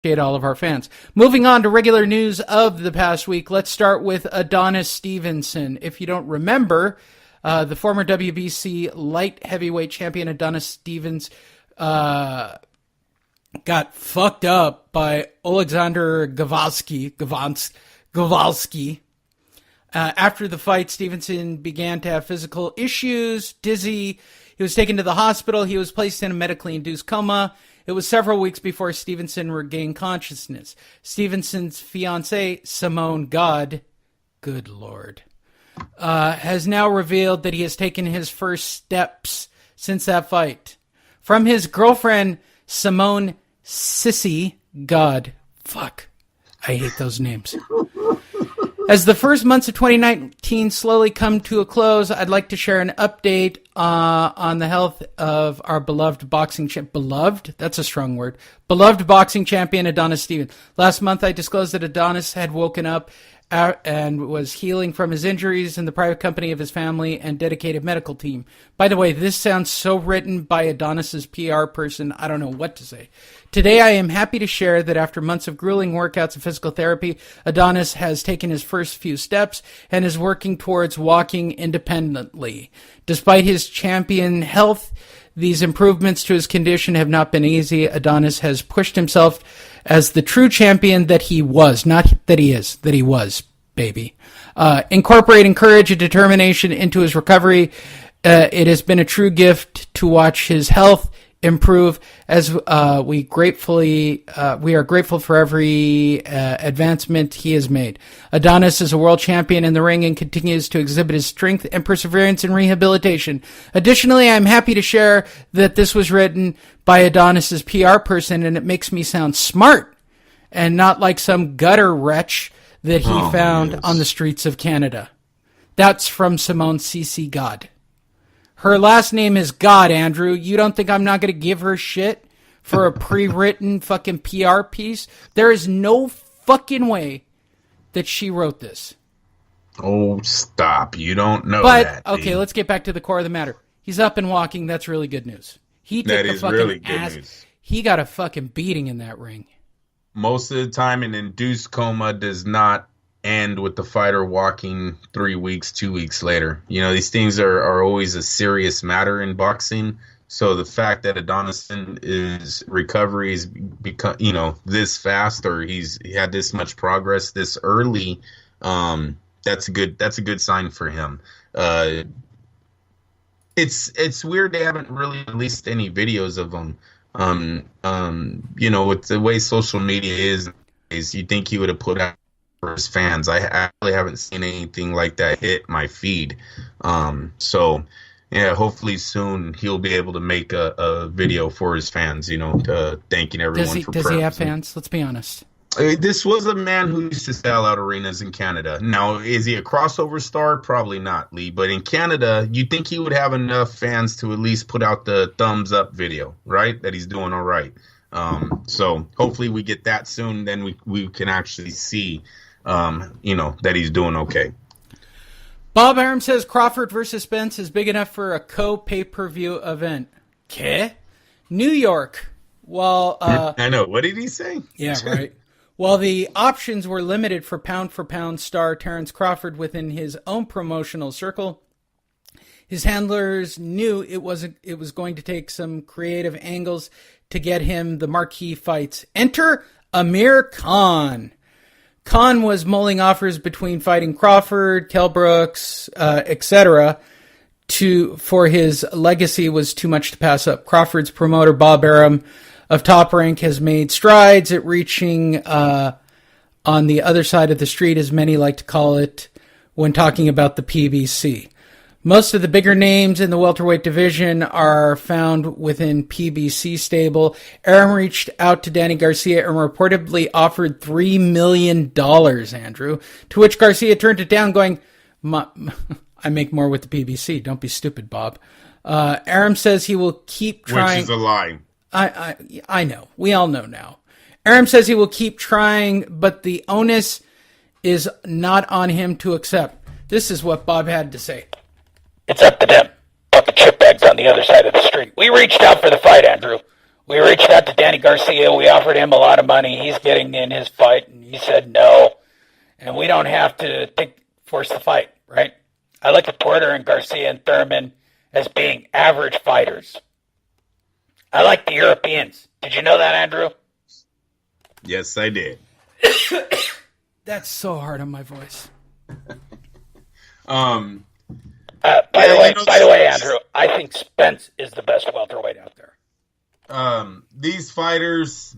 appreciate all of our fans. Moving on to regular news of the past week, let's start with Adonis Stevenson. If you don't remember, the former WBC light heavyweight champion Adonis Stevens got fucked up by Alexander Gavorsky. After the fight, Stevenson began to have physical issues, dizzy. He was taken to the hospital. He was placed in a medically induced coma. It was several weeks before Stevenson regained consciousness. Stevenson's fiancée, Simone God, good Lord, has now revealed that he has taken his first steps since that fight. From his girlfriend, Simone Sissy God. Fuck. I hate those names. As the first months of 2019 slowly come to a close, I'd like to share an update on the health of our beloved boxing champion. Beloved? That's a strong word. Beloved boxing champion Adonis Stevens. Last month, I disclosed that Adonis had woken up and was healing from his injuries in the private company of his family and dedicated medical team. By the way, this sounds so written by Adonis's PR person, I don't know what to say. Today, I am happy to share that after months of grueling workouts and physical therapy, Adonis has taken his first few steps and is working towards walking independently. Despite his champion health, these improvements to his condition have not been easy. Adonis has pushed himself as the true champion that he was, not that he is, that he was, baby. Incorporating courage and determination into his recovery, it has been a true gift to watch his health improve as we are grateful for every advancement he has made. Adonis is a world champion in the ring and continues to exhibit his strength and perseverance in rehabilitation. Additionally, I'm happy to share that this was written by Adonis's PR person, and it makes me sound smart and not like some gutter wretch that he found on the streets of Canada. That's from Simone CC God. Her last name is God, Andrew. You don't think I'm not going to give her shit for a pre-written fucking PR piece? There is no fucking way that she wrote this. Oh, stop. You don't know that. But, okay, let's get back to the core of the matter. He's up and walking. That's really good news. He took the fucking really good ass. News. He got a fucking beating in that ring. Most of the time, an induced coma does not end with the fighter walking 3 weeks, 2 weeks later. You know, these things are always a serious matter in boxing. So the fact that Adonis' recovery is become, this fast, or he had this much progress this early, that's a good sign for him. It's weird they haven't really released any videos of him. With the way social media is you'd think he would have put out for his fans. I actually haven't seen anything like that hit my feed. So yeah, hopefully soon he'll be able to make a video for his fans, thanking everyone for Does he have fans? Let's be honest. This was a man who used to sell out arenas in Canada. Now, is he a crossover star? Probably not, Lee. But in Canada, you'd think he would have enough fans to at least put out the thumbs up video, right? That he's doing all right. So hopefully we get that soon. Then we can actually see, that he's doing okay. Bob Arum says Crawford versus Spence is big enough for a co-pay-per-view event. Okay. New York. Well, I know. What did he say? Yeah, right. While the options were limited for pound star Terrence Crawford within his own promotional circle, his handlers knew it was going to take some creative angles to get him the marquee fights. Enter Amir Khan. Khan was mulling offers between fighting Crawford, Kell Brooks, etc. For his legacy was too much to pass up. Crawford's promoter, Bob Arum, of Top Rank, has made strides at reaching on the other side of the street, as many like to call it, when talking about the PBC. Most of the bigger names in the welterweight division are found within PBC stable. Arum reached out to Danny Garcia and reportedly offered $3 million, Andrew, to which Garcia turned it down, going, I make more with the PBC. Don't be stupid, Bob. Arum says he will keep trying. Which is a lie. I know. We all know now. Arum says he will keep trying, but the onus is not on him to accept. This is what Bob had to say. It's up to them. Fucking shitbags on the other side of the street. We reached out for the fight, Andrew. We reached out to Danny Garcia. We offered him a lot of money. He's getting in his fight, and he said no. And we don't have to force the fight, right? I look at Porter and Garcia and Thurman as being average fighters. I like the Europeans. Did you know that, Andrew? Yes, I did. That's so hard on my voice. By the way, Andrew, I think Spence is the best welterweight out there. These fighters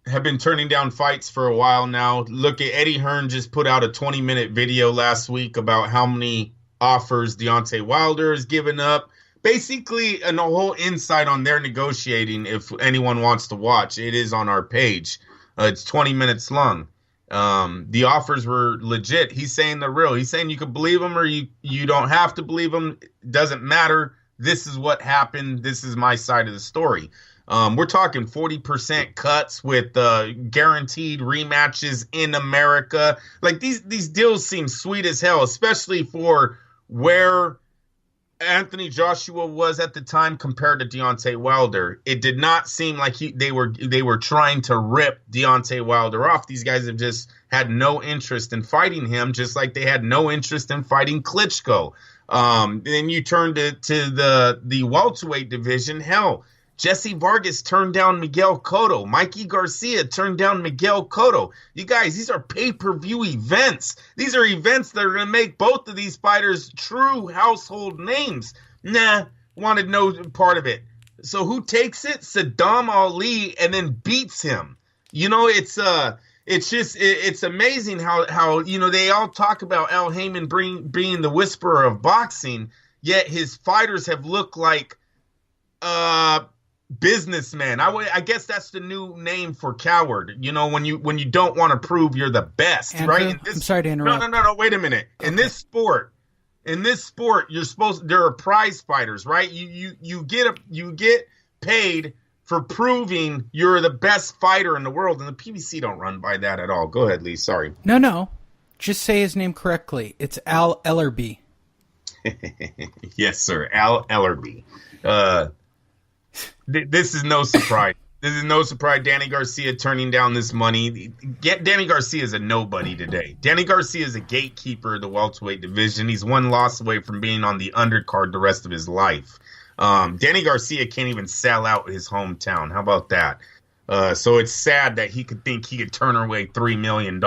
have been turning down fights for a while now. Look at Eddie Hearn just put out a 20-minute video last week about how many offers Deontay Wilder has given up. Basically, a whole insight on their negotiating, if anyone wants to watch. It is on our page. It's 20 minutes long. The offers were legit. He's saying they're real. He's saying you can believe them or you don't have to believe them. It doesn't matter. This is what happened. This is my side of the story. We're talking 40% cuts with guaranteed rematches in America. Like these deals seem sweet as hell, especially for where Anthony Joshua was at the time compared to Deontay Wilder. It did not seem like they were trying to rip Deontay Wilder off. These guys have just had no interest in fighting him, just like they had no interest in fighting Klitschko. Then you turn to the welterweight division. Hell, Jesse Vargas turned down Miguel Cotto. Mikey Garcia turned down Miguel Cotto. You guys, these are pay-per-view events. These are events that are going to make both of these fighters true household names. Nah, wanted no part of it. So who takes it? Saddam Ali, and then beats him. You know, it's amazing how you know they all talk about Al Heyman being the whisperer of boxing, yet his fighters have looked like businessman. I guess that's the new name for coward. You know, when you don't want to prove you're the best, Andrew, right? I'm sorry to interrupt. No. Wait a minute. Okay. In this sport, there are prize fighters, right? You get paid for proving you're the best fighter in the world, and the PBC don't run by that at all. Go ahead, Lee. Sorry. No. Just say his name correctly. It's Al Ellerby. Yes, sir. Al Ellerby. This is no surprise. This is no surprise. Danny Garcia turning down this money. Danny Garcia is a nobody today. Danny Garcia is a gatekeeper of the welterweight division. He's one loss away from being on the undercard the rest of his life. Danny Garcia can't even sell out his hometown. How about that? So it's sad that he could think he could turn away $3 million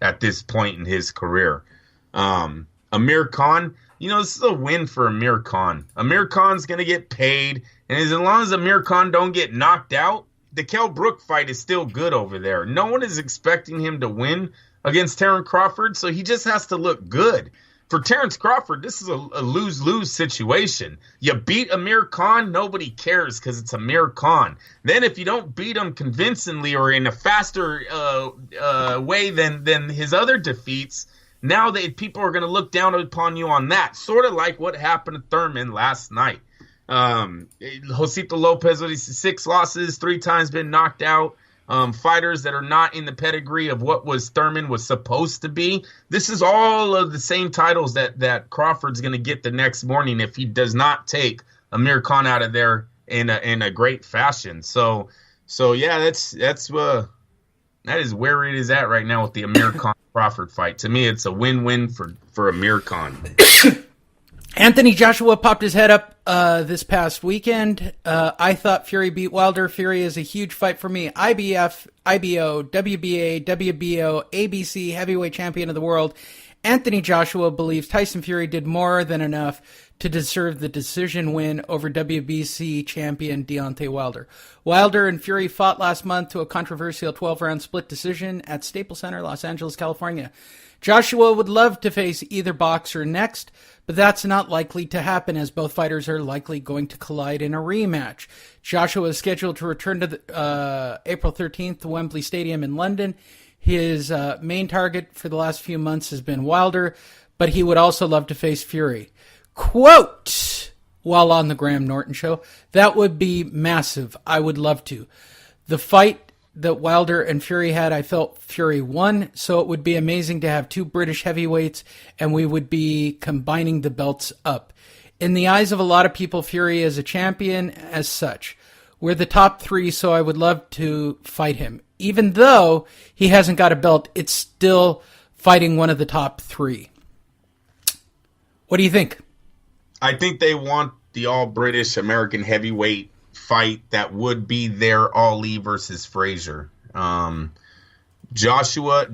at this point in his career. Amir Khan, you know, this is a win for Amir Khan. Amir Khan's going to get paid. And as long as Amir Khan don't get knocked out, the Kell Brook fight is still good over there. No one is expecting him to win against Terence Crawford, so he just has to look good. For Terence Crawford, this is a lose-lose situation. You beat Amir Khan, nobody cares because it's Amir Khan. Then if you don't beat him convincingly or in a faster way than his other defeats, now people are going to look down upon you on that. Sort of like what happened to Thurman last night. Josito Lopez with 6 losses, 3 times been knocked out. Fighters that are not in the pedigree of what Thurman was supposed to be. This is all of the same titles that Crawford's going to get the next morning if he does not take Amir Khan out of there in a great fashion. So yeah, that is where it is at right now with the Amir Khan Crawford fight. To me, it's a win-win for Amir Khan. Anthony Joshua popped his head up this past weekend. I thought Fury beat Wilder. Fury is a huge fight for me. IBF, IBO, WBA, WBO, ABC heavyweight champion of the world. Anthony Joshua believes Tyson Fury did more than enough to deserve the decision win over WBC champion Deontay Wilder. Wilder and Fury fought last month to a controversial 12-round split decision at Staples Center, Los Angeles, California. Joshua would love to face either boxer next, but that's not likely to happen as both fighters are likely going to collide in a rematch. Joshua is scheduled to return to April 13th to Wembley Stadium in London. His main target for the last few months has been Wilder, but he would also love to face Fury. Quote, while on the Graham Norton show, that would be massive. I would love to. The fight that Wilder and Fury had, I felt Fury won, so it would be amazing to have 2 British heavyweights, and we would be combining the belts up. In the eyes of a lot of people, Fury is a champion as such. We're the top 3, so I would love to fight him. Even though he hasn't got a belt, it's still fighting one of the top 3. What do you think? I think they want the all-British American heavyweight fight that would be their Ali versus Frazier. Joshua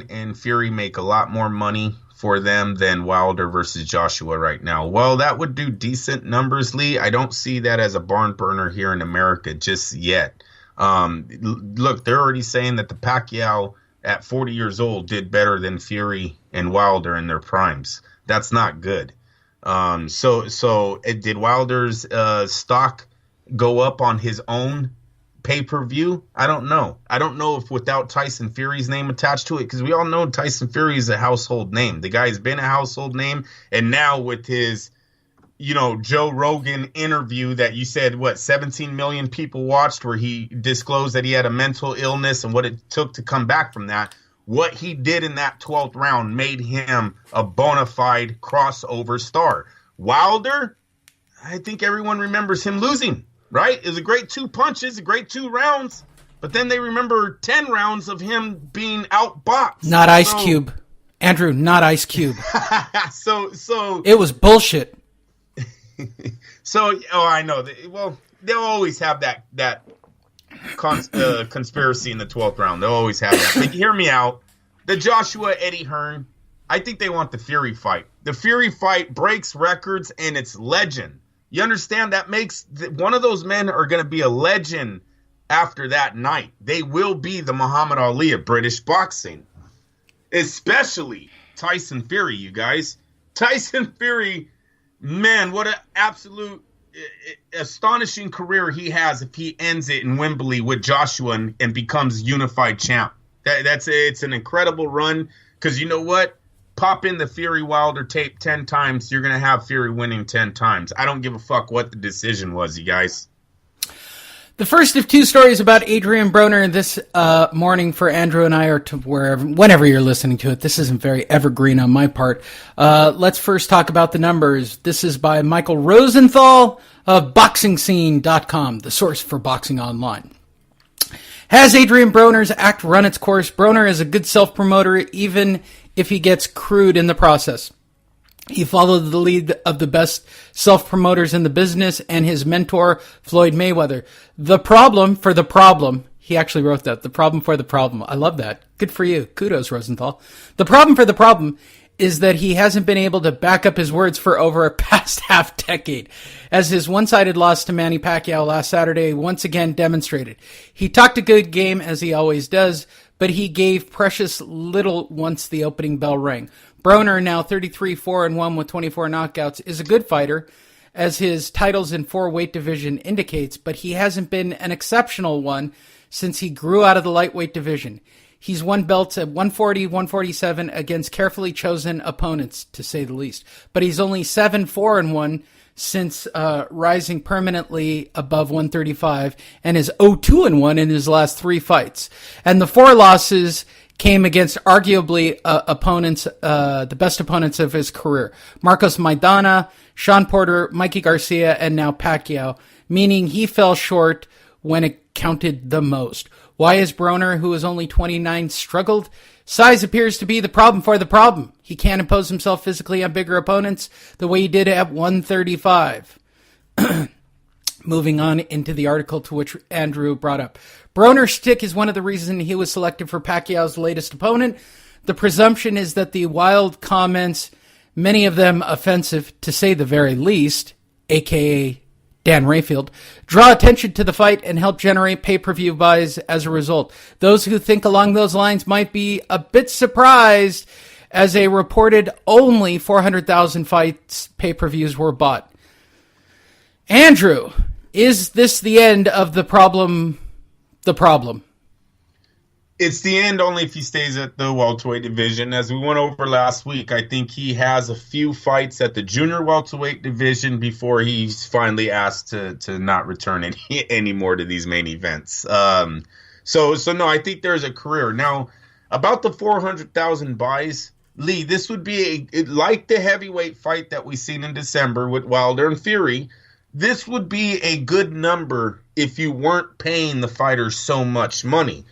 and Fury make a lot more money for them than Wilder versus Joshua right now. Well, that would do decent numbers, Lee. I don't see that as a barn burner here in America just yet. Look, they're already saying that the Pacquiao at 40 years old did better than Fury and Wilder in their primes. That's not good. So did Wilder's stock go up on his own pay-per-view? I don't know. I don't know if without Tyson Fury's name attached to it, because we all know Tyson Fury is a household name. The guy's been a household name, and now with his, Joe Rogan interview that you said, 17 million people watched, where he disclosed that he had a mental illness and what it took to come back from that. What he did in that 12th round made him a bona fide crossover star. Wilder, I think everyone remembers him losing. Right? It was a great 2 punches, a great 2 rounds, but then they remember 10 rounds of him being outboxed. Not Ice Cube. Andrew, not Ice Cube. So it was bullshit. I know. They'll always have that conspiracy in the 12th round. They'll always have that. But hear me out. The Joshua Eddie Hearn, I think they want the Fury fight. The Fury fight breaks records, and it's legend. You understand? That makes one of those men are going to be a legend after that night. They will be the Muhammad Ali of British boxing, especially Tyson Fury, you guys. Tyson Fury, man, what an absolute astonishing career he has if he ends it in Wembley with Joshua and becomes unified champ. It's an incredible run, because you know what? Pop in the Fury Wilder tape 10 times, you're going to have Fury winning 10 times. I don't give a fuck what the decision was, you guys. The first of 2 stories about Adrien Broner this morning for Andrew and I, or to whenever you're listening to it. This isn't very evergreen on my part. Let's first talk about the numbers. This is by Michael Rosenthal of BoxingScene.com, the source for boxing online. Has Adrien Broner's act run its course? Broner is a good self-promoter, even if he gets crude in the process. He followed the lead of the best self-promoters in the business and his mentor, Floyd Mayweather. The problem for the problem, he actually wrote that, the problem for the problem. I love that. Good for you. Kudos, Rosenthal. The problem for the problem is that he hasn't been able to back up his words for over a past half decade, as his one-sided loss to Manny Pacquiao last Saturday once again demonstrated. He talked a good game, as he always does, but he gave precious little once the opening bell rang. Broner, now 33-4-1 with 24 knockouts, is a good fighter, as his titles in 4 weight division indicates, but he hasn't been an exceptional one since he grew out of the lightweight division. He's won belts at 140, 147 against carefully chosen opponents, to say the least. But he's only 7-4-1 since rising permanently above 135, and is 0-2-1 in his last 3 fights. And the 4 losses came against arguably opponents, the best opponents of his career. Marcos Maidana, Sean Porter, Mikey Garcia, and now Pacquiao, meaning he fell short when it counted the most. Why has Broner, who is only 29, struggled? Size appears to be the problem for the problem. He can't impose himself physically on bigger opponents the way he did at 135. Moving on into the article to which Andrew brought up. Broner's stick is one of the reasons he was selected for Pacquiao's latest opponent. The presumption is that the wild comments, many of them offensive to say the very least, a.k.a. Dan Rayfield, draw attention to the fight and help generate pay-per-view buys as a result. Those who think along those lines might be a bit surprised, as a reported only 400,000 fights pay-per-views were bought. Andrew, is this the end of the problem? The problem? It's the end only if he stays at the welterweight division. As we went over last week, I think he has a few fights at the junior welterweight division before he's finally asked to not return any more to these main events. So no, I think there's a career. Now, about the 400,000 buys, Lee, this would be like the heavyweight fight that we seen in December with Wilder and Fury. this would be a good number if you weren't paying the fighters so much money.